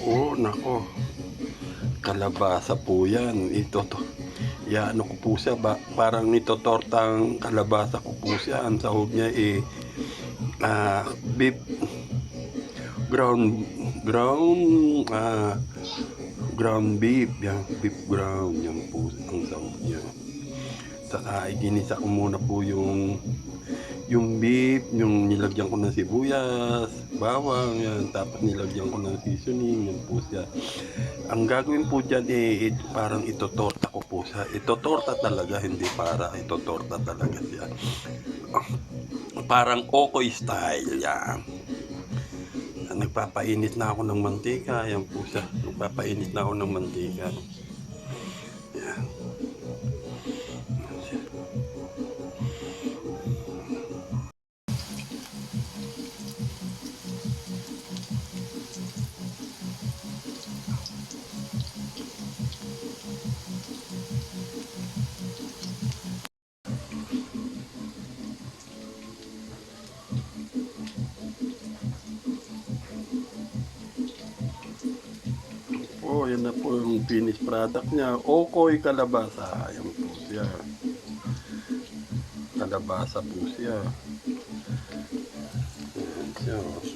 Oh, nako, kalabasa po yan. Iaano ko po siya, parang nitotortang kalabasa ko po siya. Ang sahog niya beef, ground, ground, ground beef, yan, beef ground, yan po ang sahog niya. Saka ginisa ko muna po yung beef, yung nilagyan ko ng sibuyas, bawang, yan, tapos nilagyan ko ng seasoning, yan po siya. Ang gagawin po dyan parang itotorta ko po siya. Itotorta talaga, hindi para itotorta talaga siya. Parang okoy style, yan. Nagpapainit na ako ng mantika, yan po siya. Nagpapainit na ako ng mantika. Yan. Oh, yan na po yung finished product niya. Okoy kalabasa. Yan po siya. Kalabasa po siya. Yan siya.